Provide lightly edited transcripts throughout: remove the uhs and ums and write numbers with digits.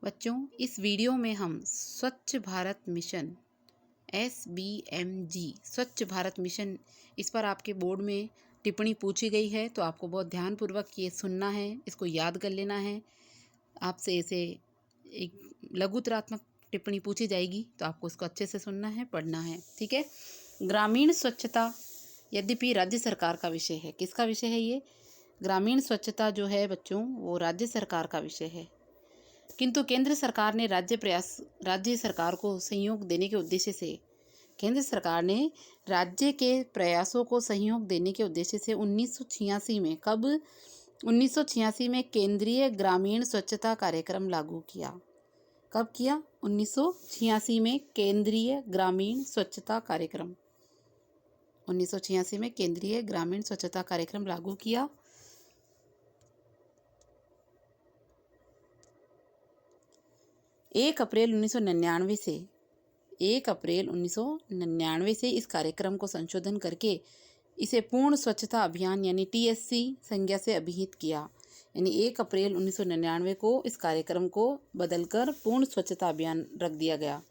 बच्चों, इस वीडियो में हम स्वच्छ भारत मिशन SBMG स्वच्छ भारत मिशन, इस पर आपके बोर्ड में टिप्पणी पूछी गई है, तो आपको बहुत ध्यानपूर्वक ये सुनना है, इसको याद कर लेना है। आपसे इसे एक लघुतरात्मक टिप्पणी पूछी जाएगी, तो आपको इसको अच्छे से सुनना है, पढ़ना है। ठीक है। ग्रामीण स्वच्छता यद्यपि राज्य सरकार का विषय है। किसका विषय है ये? ग्रामीण स्वच्छता जो है बच्चों, वो राज्य सरकार का विषय है। किंतु केंद्र सरकार ने राज्य सरकार को सहयोग देने के उद्देश्य से केंद्र सरकार ने राज्य के प्रयासों को सहयोग देने के उद्देश्य से 1986 में 1986 में केंद्रीय ग्रामीण स्वच्छता कार्यक्रम लागू किया। कब किया? 1986 में केंद्रीय ग्रामीण स्वच्छता कार्यक्रम 1986 में केंद्रीय ग्रामीण स्वच्छता कार्यक्रम लागू किया। 1 अप्रैल 1999 से इस कार्यक्रम को संशोधन करके इसे पूर्ण स्वच्छता अभियान यानी TSC संज्ञा से अभिहित किया। यानी 1 अप्रैल 1999 को इस कार्यक्रम को बदलकर पूर्ण स्वच्छता अभियान रख दिया गया।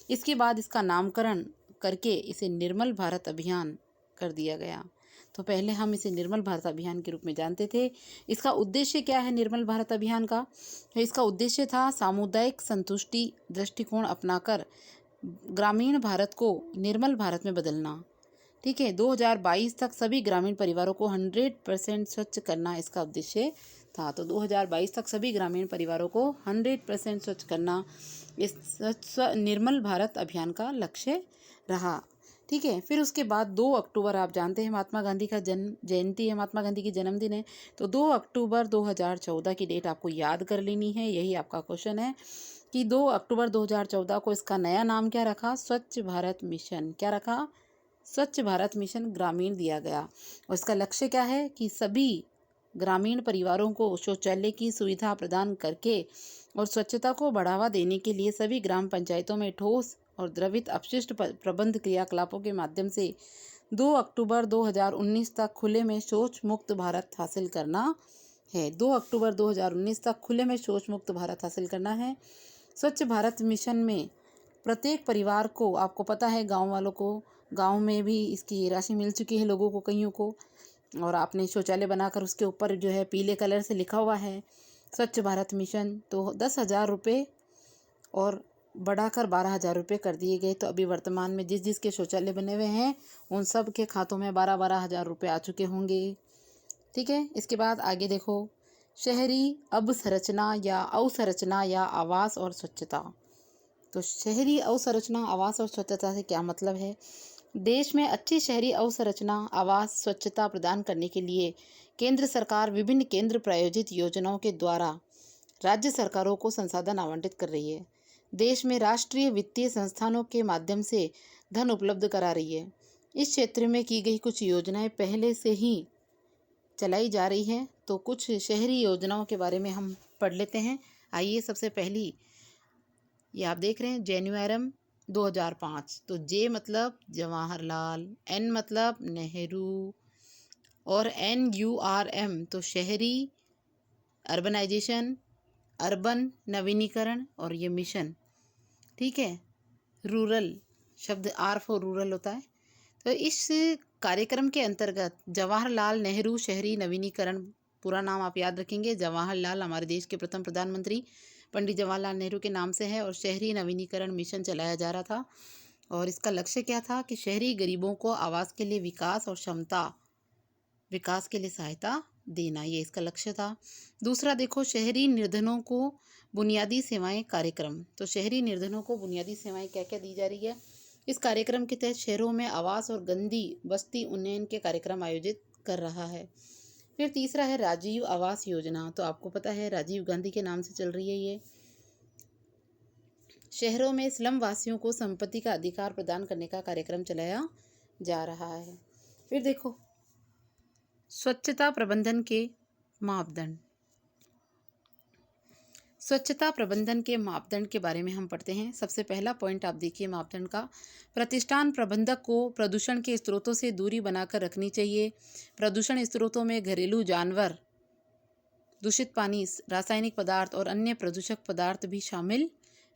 इसके बाद इसका नामकरण करके इसे निर्मल भारत अभियान कर दिया गया। तो पहले हम इसे निर्मल भारत अभियान के रूप में जानते थे। इसका उद्देश्य क्या है निर्मल भारत अभियान का? तो इसका उद्देश्य था सामुदायिक संतुष्टि दृष्टिकोण अपनाकर ग्रामीण भारत को निर्मल भारत में बदलना। ठीक है। 2022 तक सभी ग्रामीण परिवारों को 100% स्वच्छ करना इसका उद्देश्य था। तो 2022 तक सभी ग्रामीण परिवारों को 100% स्वच्छ करना इस निर्मल भारत अभियान का लक्ष्य रहा। ठीक है। फिर उसके बाद 2 अक्टूबर, आप जानते हैं महात्मा गांधी का जयंती है, महात्मा गांधी की जन्मदिन है। तो 2 अक्टूबर 2014 की डेट आपको याद कर लेनी है। यही आपका क्वेश्चन है कि 2 अक्टूबर 2014 को इसका नया नाम क्या रखा? स्वच्छ भारत मिशन। क्या रखा? स्वच्छ भारत मिशन ग्रामीण दिया गया। और इसका लक्ष्य क्या है कि सभी ग्रामीण परिवारों को शौचालय की सुविधा प्रदान करके और स्वच्छता को बढ़ावा देने के लिए सभी ग्राम पंचायतों में ठोस और द्रवित अपशिष्ट प्रबंध क्रियाकलापों के माध्यम से 2 अक्टूबर 2019 तक खुले में शौच मुक्त भारत हासिल करना है। 2 अक्टूबर 2019 तक खुले में शौच मुक्त भारत हासिल करना है। स्वच्छ भारत मिशन में प्रत्येक परिवार को, आपको पता है गांव वालों को, गांव में भी इसकी राशि मिल चुकी है लोगों को, कईयों को, और आपने शौचालय बनाकर उसके ऊपर जो है पीले कलर से लिखा हुआ है स्वच्छ भारत मिशन। तो 10,000 रुपये और बढ़ाकर 12,000 रुपये कर दिए गए। तो अभी वर्तमान में जिस जिसके शौचालय बने हुए हैं उन सब के खातों में 12,000 रुपये आ चुके होंगे। ठीक है। इसके बाद आगे देखो, शहरी अवसंरचना या अवसंरचना या आवास और स्वच्छता। तो शहरी अवसंरचना, आवास और स्वच्छता से क्या मतलब है? देश में अच्छी शहरी अवसंरचना, आवास, स्वच्छता प्रदान करने के लिए केंद्र सरकार विभिन्न केंद्र प्रायोजित योजनाओं के द्वारा राज्य सरकारों को संसाधन आवंटित कर रही है। देश में राष्ट्रीय वित्तीय संस्थानों के माध्यम से धन उपलब्ध करा रही है। इस क्षेत्र में की गई कुछ योजनाएं पहले से ही चलाई जा रही हैं। तो कुछ शहरी योजनाओं के बारे में हम पढ़ लेते हैं। आइए, सबसे पहली ये आप देख रहे हैं जेन्युआरम 2005। तो जे मतलब जवाहरलाल, एन मतलब नेहरू और NURM तो शहरी अर्बनाइजेशन, अर्बन नवीनीकरण, और ये मिशन। ठीक है। रूरल शब्द R फॉर रूरल होता है। तो इस कार्यक्रम के अंतर्गत जवाहरलाल नेहरू शहरी नवीनीकरण, पूरा नाम आप याद रखेंगे, जवाहरलाल हमारे देश के प्रथम प्रधानमंत्री पंडित जवाहरलाल नेहरू के नाम से है, और शहरी नवीनीकरण मिशन चलाया जा रहा था। और इसका लक्ष्य क्या था कि शहरी गरीबों को आवास के लिए विकास और क्षमता विकास के लिए सहायता देना, ये इसका लक्ष्य था। दूसरा देखो, शहरी निर्धनों को बुनियादी सेवाएं कार्यक्रम। तो शहरी निर्धनों को बुनियादी सेवाएं क्या क्या दी जा रही है? इस कार्यक्रम के तहत शहरों में आवास और गंदी बस्ती उन्नयन के कार्यक्रम आयोजित कर रहा है। फिर तीसरा है राजीव आवास योजना। तो आपको पता है राजीव गांधी के नाम से चल रही है ये। शहरों में स्लम वासियों को संपत्ति का अधिकार प्रदान करने का कार्यक्रम चलाया जा रहा है। फिर देखो, स्वच्छता प्रबंधन के मापदंड। स्वच्छता प्रबंधन के मापदंड के बारे में हम पढ़ते हैं। सबसे पहला पॉइंट आप देखिए मापदंड का, प्रतिष्ठान प्रबंधक को प्रदूषण के स्रोतों से दूरी बनाकर रखनी चाहिए। प्रदूषण स्रोतों में घरेलू जानवर दूषित पानी, रासायनिक पदार्थ और अन्य प्रदूषक पदार्थ भी शामिल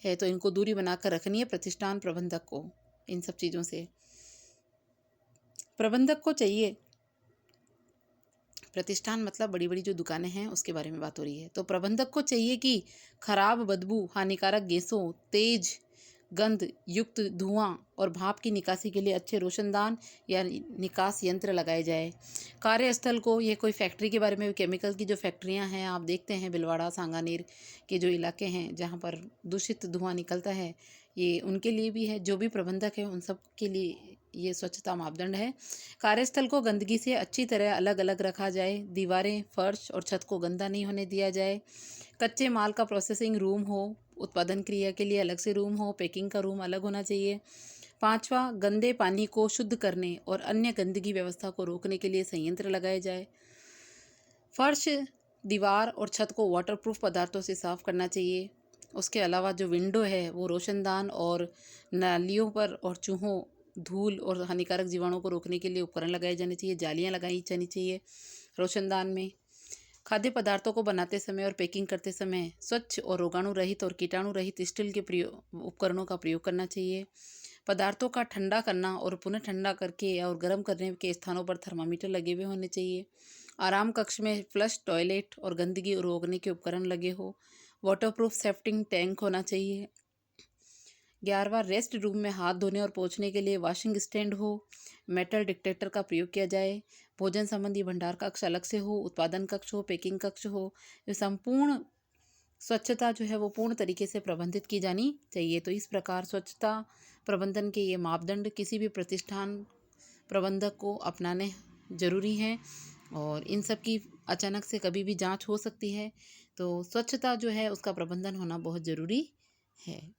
है, तो इनको दूरी बनाकर रखनी है प्रतिष्ठान प्रबंधक को इन सब चीज़ों से। प्रबंधक को चाहिए, प्रतिष्ठान मतलब बड़ी बड़ी जो दुकानें हैं उसके बारे में बात हो रही है, तो प्रबंधक को चाहिए कि खराब बदबू, हानिकारक गैसों, तेज गंध युक्त धुआं और भाप की निकासी के लिए अच्छे रोशनदान या निकास यंत्र लगाए जाए। कार्यस्थल को, ये कोई फैक्ट्री के बारे में, केमिकल की जो फैक्ट्रियां हैं आप देखते हैं, भिलवाड़ा सांगानेर के जो इलाके हैं जहां पर दूषित धुआं निकलता है, ये उनके लिए भी है। जो भी प्रबंधक है उन सब के लिए ये स्वच्छता मापदंड है। कार्यस्थल को गंदगी से अच्छी तरह अलग अलग रखा जाए। दीवारें, फर्श और छत को गंदा नहीं होने दिया जाए। कच्चे माल का प्रोसेसिंग रूम हो, उत्पादन क्रिया के लिए अलग से रूम हो, पैकिंग का रूम अलग होना चाहिए। 5वां, गंदे पानी को शुद्ध करने और अन्य गंदगी व्यवस्था को रोकने के लिए संयंत्र लगाए जाए। फर्श, दीवार और छत को वाटरप्रूफ पदार्थों से साफ करना चाहिए। उसके अलावा जो विंडो है वो रोशनदान और नालियों पर और चूहों, धूल और हानिकारक जीवाणुओं को रोकने के लिए उपकरण लगाए जाने चाहिए। जालियाँ लगाई जानी चाहिए रोशनदान में। खाद्य पदार्थों को बनाते समय और पैकिंग करते समय स्वच्छ और रोगाणु रहित और कीटाणु रहित स्टील के उपकरणों का प्रयोग करना चाहिए। पदार्थों का ठंडा करना और पुनः ठंडा करके और गर्म करने के स्थानों पर थर्मामीटर लगे हुए होने चाहिए। आराम कक्ष में फ्लश टॉयलेट और गंदगी रोकने के उपकरण लगे हो। वाटरप्रूफ सेफ्टिंग टैंक होना चाहिए। 11वां, रेस्ट रूम में हाथ धोने और पोंछने के लिए वॉशिंग स्टैंड हो। मेटल डिटेक्टर का प्रयोग किया जाए। भोजन संबंधी भंडार कक्ष अलग से हो, उत्पादन कक्ष हो, पैकिंग कक्ष हो। ये संपूर्ण स्वच्छता जो है वो पूर्ण तरीके से प्रबंधित की जानी चाहिए। तो इस प्रकार स्वच्छता प्रबंधन के ये मापदंड किसी भी प्रतिष्ठान प्रबंधक को अपनाने जरूरी हैं, और इन सब की अचानक से कभी भी जांच हो सकती है, तो स्वच्छता जो है उसका प्रबंधन होना बहुत ज़रूरी है।